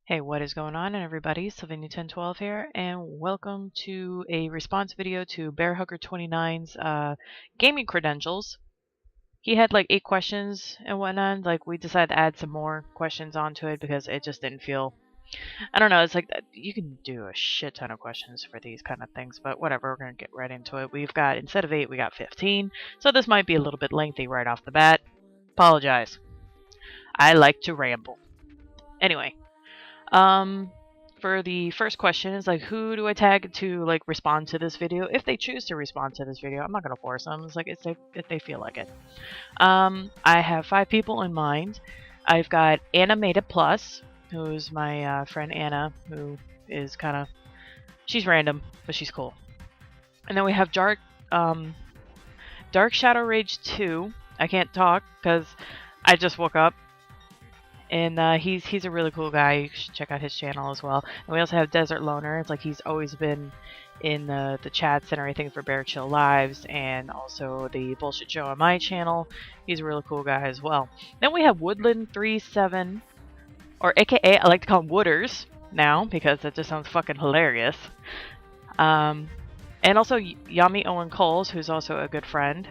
Hey, what is going on, everybody? Sylvania1012 here, and welcome to a response video to BearHugger29's gaming credentials. He had like 8 questions and whatnot. Like, we decided to add some more questions onto it because it just didn't feel. I don't know. It's like you can do a shit ton of questions for these kind of things, but whatever. We're gonna get right into it. We've got, instead of 8, we got 15. So this might be a little bit lengthy right off the bat. Apologize. I like to ramble. Anyway. For the first question is like, who do I tag to like respond to this video? If they choose to respond to this video, I'm not gonna force them. It's like if they feel like it. I have 5 people in mind. I've got Animated Plus, who's my friend Anna, who is kind of, she's random, but she's cool. And then we have Dark Shadow Rage 2. I can't talk because I just woke up. And he's a really cool guy. You should check out his channel as well. And we also have Desert Loner. It's like he's always been in the chats and everything for Bear Chill Lives, and also the Bullshit Show on my channel. He's a really cool guy as well. Then we have Woodland37, or AKA I like to call him Wooders now because that just sounds fucking hilarious. And also Yami Owen Coles, who's also a good friend.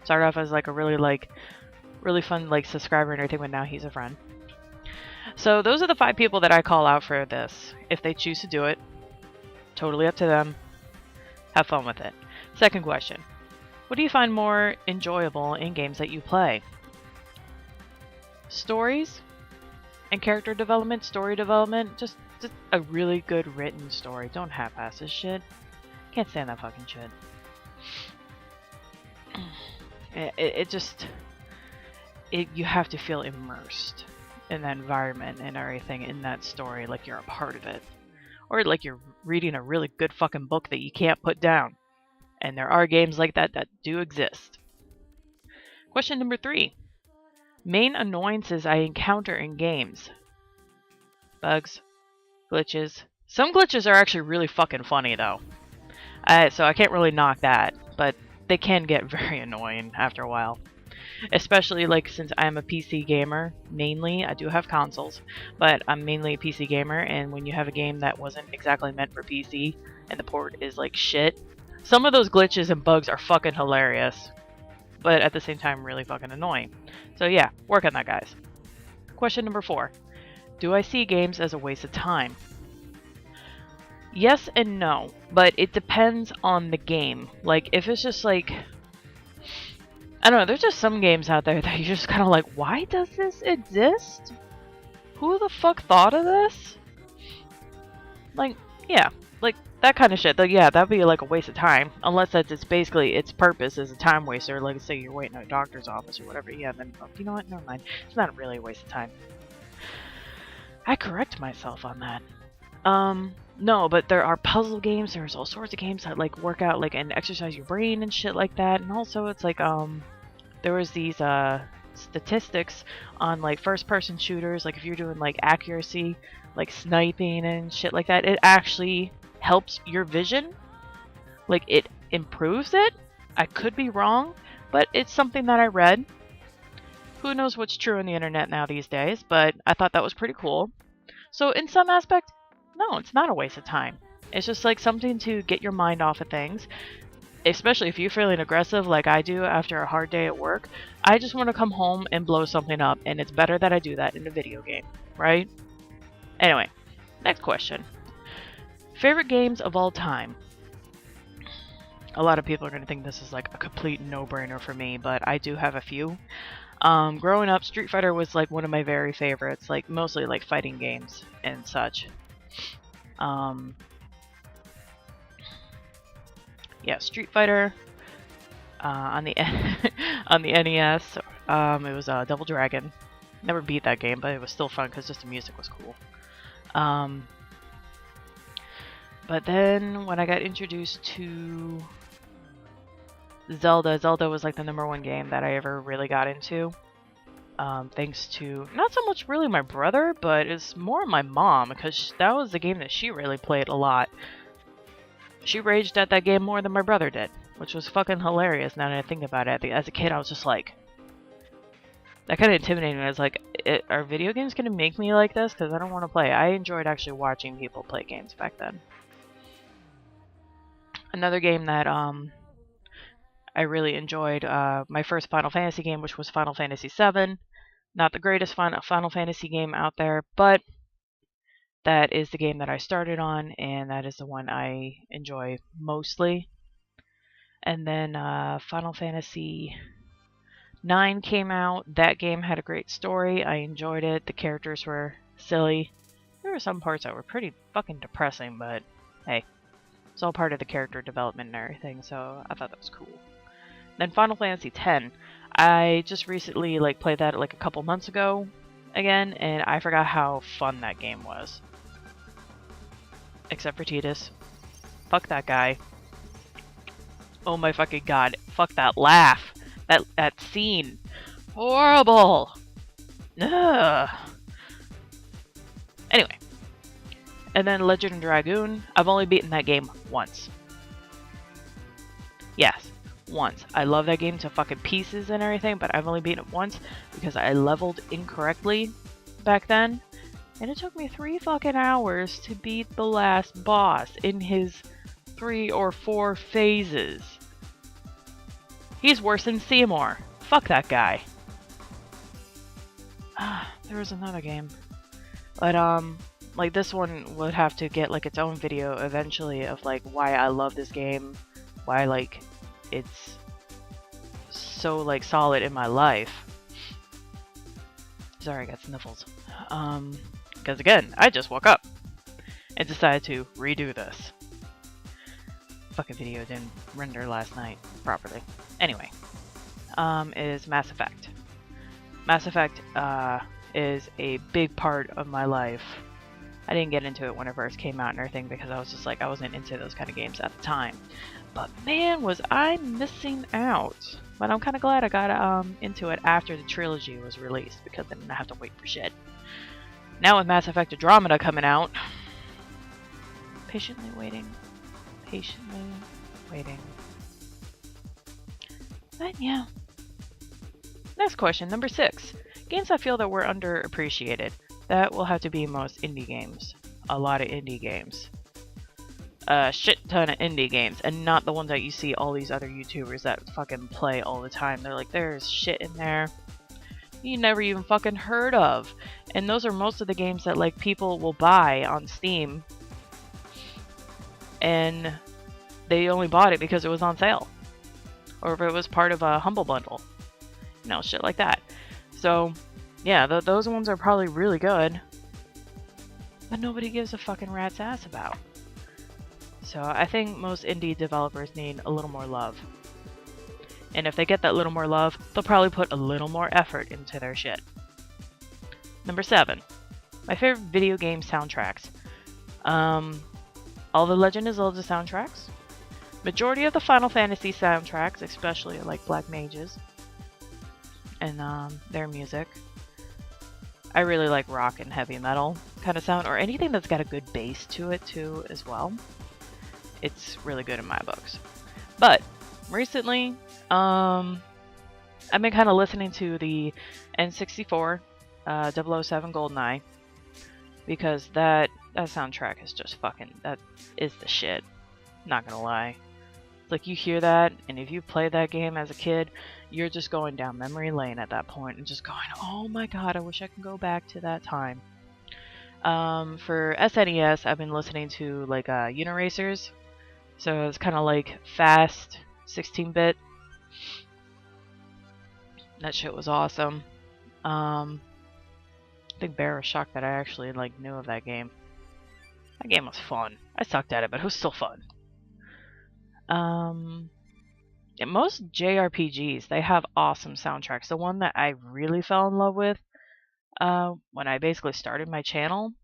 Started off as like a really fun like subscriber and everything, but now he's a friend. So those are the 5 people that I call out for this. If they choose to do it, totally up to them. Have fun with it. Second question. What do you find more enjoyable in games that you play? Stories and character development, story development, just a really good written story. Don't half-ass this shit. Can't stand that fucking shit. You have to feel immersed in that environment and everything in that story, like you're a part of it, or like you're reading a really good fucking book that you can't put down. And there are games like that that do exist. Question number 3. Main annoyances I encounter in games. Bugs, glitches. Some glitches are actually really fucking funny though, so I can't really knock that, but they can get very annoying after a while. Especially like since I'm a PC gamer, mainly. I do have consoles, but I'm mainly a PC gamer, and when you have a game that wasn't exactly meant for PC and the port is like shit, some of those glitches and bugs are fucking hilarious, but at the same time really fucking annoying. So yeah, work on that, guys. Question number 4. Do I see games as a waste of time? Yes and no, but it depends on the game. Like if it's just like, I don't know, there's just some games out there that you're just kind of like, why does this exist? Who the fuck thought of this? Like, yeah, like that kind of shit. Like, yeah, that'd be like a waste of time. Unless that's it's basically its purpose is a time waster. Like, say you're waiting at a doctor's office or whatever. Yeah, then, oh, you know what? Never mind. It's not really a waste of time. I correct myself on that. No, but there are puzzle games. There's all sorts of games that like work out like and exercise your brain and shit like that. And also, it's like there was these statistics on like first-person shooters. Like if you're doing like accuracy, like sniping and shit like that, it actually helps your vision. Like it improves it. I could be wrong, but it's something that I read. Who knows what's true on the internet now these days? But I thought that was pretty cool. So in some aspect, no, it's not a waste of time. It's just like something to get your mind off of things. Especially if you're feeling aggressive like I do after a hard day at work. I just want to come home and blow something up, and it's better that I do that in a video game, right? Anyway, next question. Favorite games of all time? A lot of people are going to think this is like a complete no-brainer for me, but I do have a few. Growing up, Street Fighter was like one of my very favorites, like mostly like fighting games and such. Yeah, Street Fighter on the on the NES. It was Double Dragon. Never beat that game, but it was still fun because just the music was cool. But then when I got introduced to Zelda was like the #1 game that I ever really got into. Thanks to not so much really my brother, but it's more my mom because that was the game that she really played a lot. She raged at that game more than my brother did, which was fucking hilarious now that I think about it. As a kid, I was just like, That kind of intimidated me. I was like, are video games going to make me like this? Because I don't want to play. I enjoyed actually watching people play games back then. Another game that I really enjoyed, my first Final Fantasy game, which was Final Fantasy VII. Not the greatest Final Fantasy game out there, but that is the game that I started on, and that is the one I enjoy mostly. And then Final Fantasy IX came out. That game had a great story. I enjoyed it. The characters were silly. There were some parts that were pretty fucking depressing, but hey, it's all part of the character development and everything, so I thought that was cool. Then Final Fantasy X. I just recently played that a couple months ago again, and I forgot how fun that game was. Except for Tidus. Fuck that guy. Oh my fucking god. Fuck that laugh. That scene. Horrible. Ugh. Anyway. And then Legend of Dragoon. I've only beaten that game once. Yes. Once. I love that game to fucking pieces and everything, but I've only beaten it once because I leveled incorrectly back then. And it took me 3 fucking hours to beat the last boss in his 3 or 4 phases. He's worse than Seymour. Fuck that guy. There was another game. But, this one would have to get, its own video eventually of, why I love this game. Why, it's so, solid in my life. Sorry, I got sniffles. Because again, I just woke up and decided to redo this. Fucking video didn't render last night properly. Anyway, is Mass Effect. Mass Effect is a big part of my life. I didn't get into it when it first came out and everything because I was just I wasn't into those kind of games at the time. But man, was I missing out. But I'm kind of glad I got into it after the trilogy was released because I didn't have to wait for shit. Now with Mass Effect Andromeda coming out, patiently waiting. But yeah. Next question, number 6. Games I feel that were underappreciated. That will have to be most indie games. A lot of indie games. A shit ton of indie games, and not the ones that you see all these other YouTubers that fucking play all the time. They're like, there's shit in there you never even fucking heard of. And those are most of the games that people will buy on Steam. And they only bought it because it was on sale. Or if it was part of a Humble Bundle. You know, shit like that. So, yeah, those ones are probably really good. But nobody gives a fucking rat's ass about. So I think most indie developers need a little more love. And if they get that little more love, they'll probably put a little more effort into their shit. Number 7. My favorite video game soundtracks. All the Legend of Zelda soundtracks. Majority of the Final Fantasy soundtracks, especially Black Mages. And their music. I really like rock and heavy metal kind of sound, or anything that's got a good bass to it too as well. It's really good in my books. But recently, I've been kind of listening to the N64 007 GoldenEye because that soundtrack is just that is the shit. Not gonna lie. It's you hear that, and if you played that game as a kid, you're just going down memory lane at that point and just going, oh my god, I wish I could go back to that time. For SNES, I've been listening to Uniracers. So it's kind of fast 16-bit. That shit was awesome. I think Bear was shocked that I actually knew of that game. That game was fun. I sucked at it, but it was still fun. Yeah, most JRPGs, they have awesome soundtracks. The one that I really fell in love with when I basically started my channel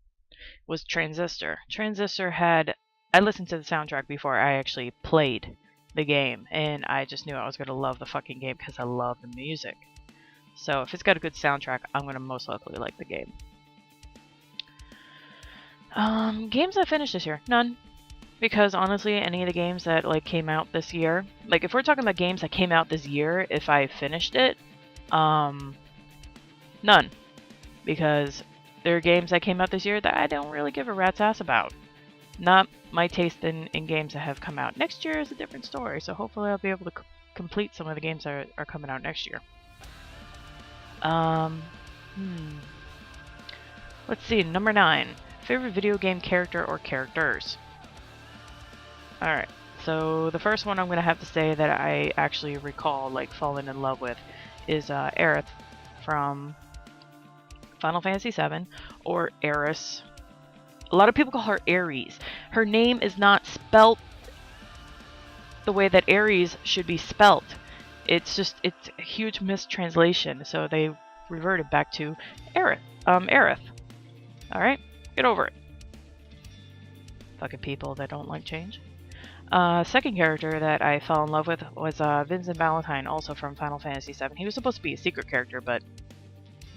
was Transistor. Transistor had... I listened to the soundtrack before I actually played the game, and I just knew I was going to love the fucking game because I love the music. So if it's got a good soundtrack, I'm going to most likely like the game. Games I finished this year? None. Because honestly, any of the games that came out this year, if we're talking about games that came out this year, if I finished it, None. Because there are games that came out this year that I don't really give a rat's ass about. Not my taste in games that have come out. Next year is a different story, so hopefully I'll be able to complete some of the games that are coming out next year. Let's see, number 9. Favorite video game character or characters? Alright, so the first one I'm going to have to say that I actually recall, like, falling in love with is Aerith from Final Fantasy VII, or Aeris. A lot of people call her Ares. Her name is not spelt the way that Ares should be spelt. It's a huge mistranslation, so they reverted back to Aerith. Aerith. Alright? Get over it. Fucking people that don't like change. Second character that I fell in love with was Vincent Valentine, also from Final Fantasy VII. He was supposed to be a secret character, but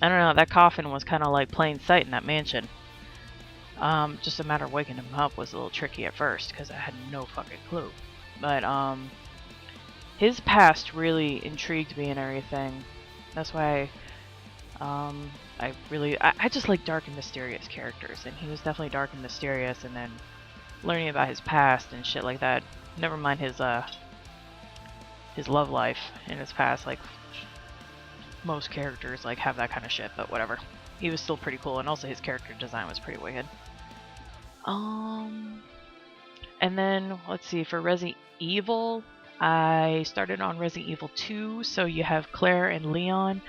I don't know, that coffin was kind of like plain sight in that mansion. Just a matter of waking him up was a little tricky at first, because I had no fucking clue. But, his past really intrigued me and everything. That's why, I just like dark and mysterious characters, and he was definitely dark and mysterious, and then learning about his past and shit like that. Never mind his love life in his past, like, most characters, like, have that kind of shit, but whatever. He was still pretty cool, and also his character design was pretty wicked. And then, let's see, for Resident Evil, I started on Resident Evil 2, so you have Claire and Leon.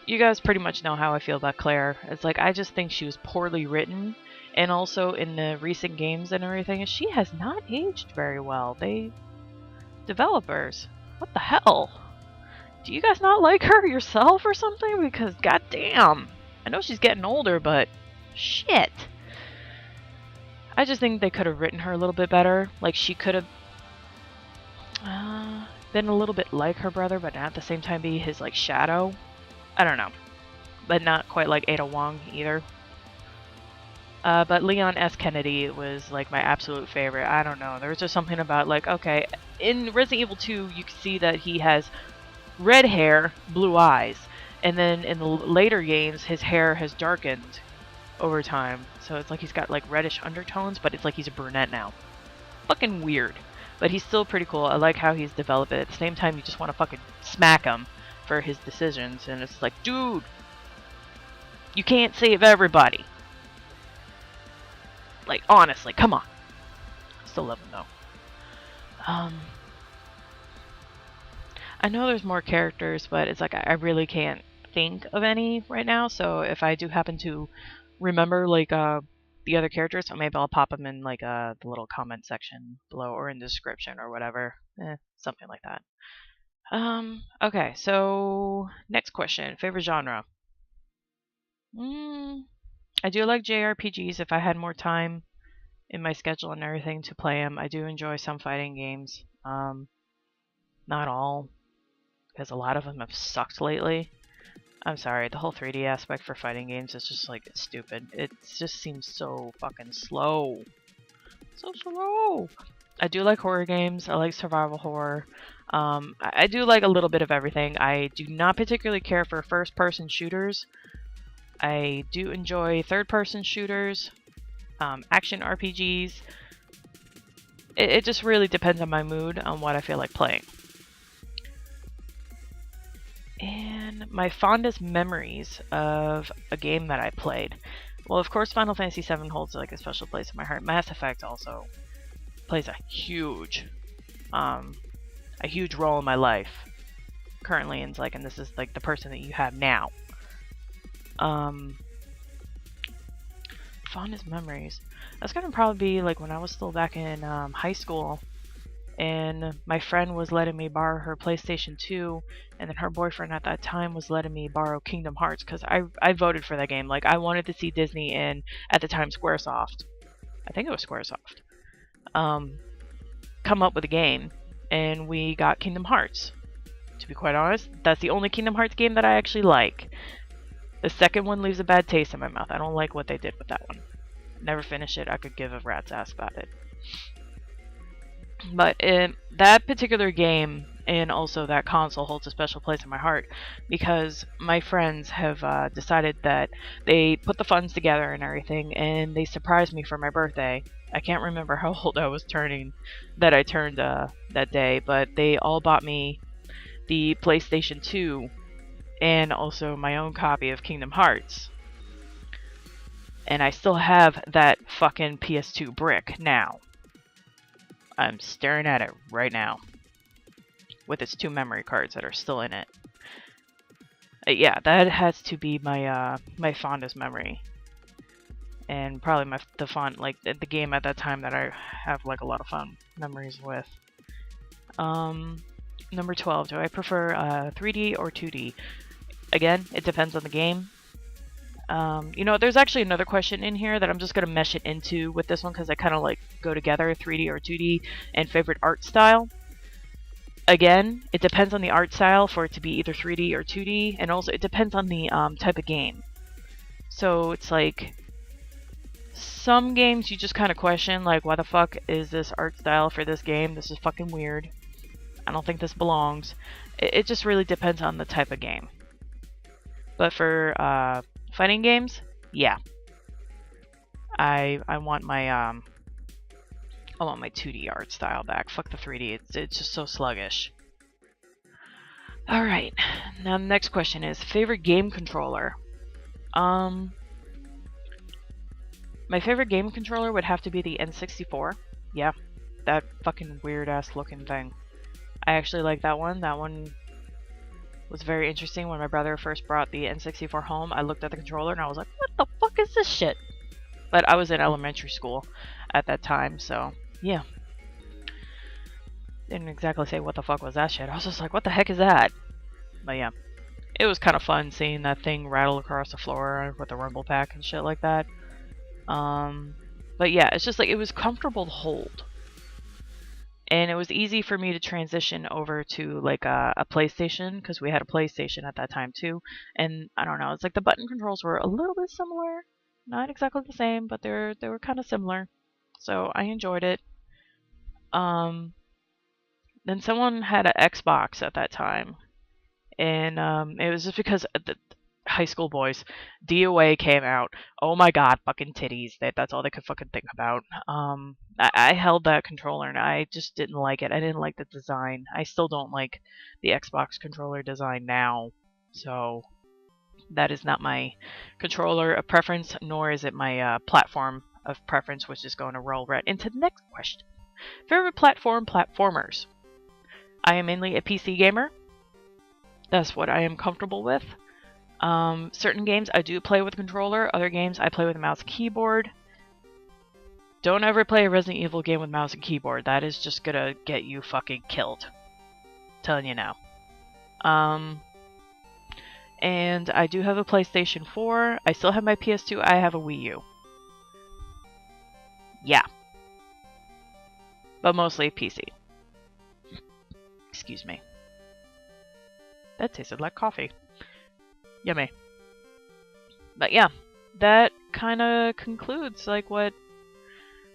You guys pretty much know how I feel about Claire. It's like, I just think she was poorly written, and also in the recent games and everything, she has not aged very well. Developers, what the hell? Do you guys not like her yourself or something? Because goddamn, I know she's getting older, but shit. I just think they could have written her a little bit better. Like, she could have been a little bit like her brother, but at the same time be his, like, shadow. I don't know. But not quite like Ada Wong either. But Leon S. Kennedy was, like, my absolute favorite. I don't know. There was just something about, like, okay, in Resident Evil 2, you can see that he has red hair, blue eyes. And then in the later games, his hair has darkened over time. So it's like he's got, like, reddish undertones, but it's like he's a brunette now. Fucking weird. But he's still pretty cool. I like how he's developed it. At the same time, you just want to fucking smack him for his decisions. And it's like, dude, you can't save everybody. Like, honestly, come on. Still love him, though. I know there's more characters, but it's like I really can't think of any right now. So if I do happen to remember, like, the other characters, so maybe I'll pop them in, like, the little comment section below or in the description or whatever. Something like that. Okay, so next question. Favorite genre? I do like JRPGs if I had more time in my schedule and everything to play them. I do enjoy some fighting games. Not all, because a lot of them have sucked lately. I'm sorry, the whole 3D aspect for fighting games is just, like, it's stupid. It just seems so fucking slow. So slow! I do like horror games. I like survival horror. I do like a little bit of everything. I do not particularly care for first-person shooters. I do enjoy third-person shooters, action RPGs. It just really depends on my mood, on what I feel like playing. And my fondest memories of a game that I played. Well, of course, Final Fantasy VII holds, like, a special place in my heart. Mass Effect also plays a huge role in my life currently, and like, and this is like the person that you have now. Fondest memories. That's gonna probably be like when I was still back in high school, and my friend was letting me borrow her PlayStation 2, and then her boyfriend at that time was letting me borrow Kingdom Hearts, because I voted for that game. Like, I wanted to see Disney and, at the time, Squaresoft. I think it was Squaresoft. Come up with a game, and we got Kingdom Hearts. To be quite honest, that's the only Kingdom Hearts game that I actually like. The second one leaves a bad taste in my mouth. I don't like what they did with that one. Never finished it. I could give a rat's ass about it. But in that particular game, And also that console holds a special place in my heart because my friends have decided that they put the funds together and everything, and they surprised me for my birthday. I can't remember how old I turned that day, but they all bought me the PlayStation 2 and also my own copy of Kingdom Hearts. And I still have that fucking PS2 brick now. I'm staring at it right now, with its 2 memory cards that are still in it. Yeah, that has to be my my fondest memory, and probably the game at that time that I have like a lot of fun memories with. Number 12. Do I prefer 3D or 2D? Again, it depends on the game. You know, there's actually another question in here that I'm just gonna mesh it into with this one because they kind of like go together, 3D or 2D, and favorite art style. Again, it depends on the art style for it to be either 3D or 2D, and also it depends on the type of game. So it's like, some games you just kind of question, like, why the fuck is this art style for this game? This is fucking weird. I don't think this belongs. It just really depends on the type of game. But for fighting games, yeah. I want my 2D art style back. Fuck the 3D. It's just so sluggish. Alright. Now the next question is favorite game controller. My favorite game controller would have to be the N64. Yeah. That fucking weird ass looking thing. I actually like that one. That one was very interesting. When my brother first brought the N64 home, I looked at the controller and I was like, what the fuck is this shit? But I was in elementary school at that time, so yeah. Didn't exactly say what the fuck was that shit. I was just like, what the heck is that? But yeah. It was kind of fun seeing that thing rattle across the floor with the rumble pack and shit like that. But yeah, it's just like, it was comfortable to hold. And it was easy for me to transition over to like a PlayStation, because we had a PlayStation at that time too. And I don't know, it's like the button controls were a little bit similar. Not exactly the same, but they were kind of similar. So I enjoyed it. Then someone had an Xbox at that time. And it was just because the high school boys, DOA came out. Oh my god, fucking titties. That's all they could fucking think about. I held that controller and I just didn't like it. I didn't like the design. I still don't like the Xbox controller design now. So that is not my controller of preference, nor is it my platform of preference, which is going to roll right into the next question. Favorite platformers. I am mainly a PC gamer. That's what I am comfortable with. Certain games I do play with a controller. Other games I play with a mouse and keyboard. Don't ever play a Resident Evil game with mouse and keyboard. That is just gonna get you fucking killed. Telling you now. And I do have a PlayStation 4. I still have my PS2. I have a Wii U. Yeah. But mostly PC. Excuse me. That tasted like coffee. Yummy. But yeah, that kind of concludes like what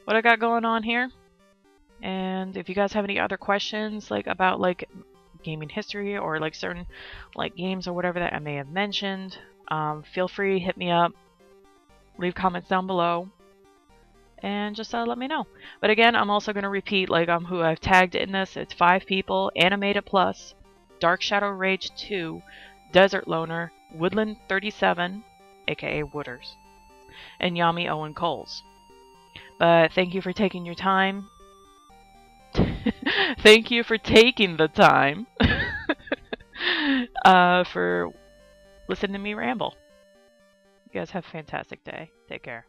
I got going on here. And if you guys have any other questions like about like gaming history or like certain like games or whatever that I may have mentioned, feel free, hit me up, leave comments down below, and just let me know. But again, I'm also going to repeat like who I've tagged in this. It's 5 people: Animated Plus, Dark Shadow Rage 2, Desert Loner, Woodland 37, aka Wooders, and Yami Owen Coles. But thank you for taking your time. Thank you for taking the time for listening to me ramble. You guys have a fantastic day. Take care.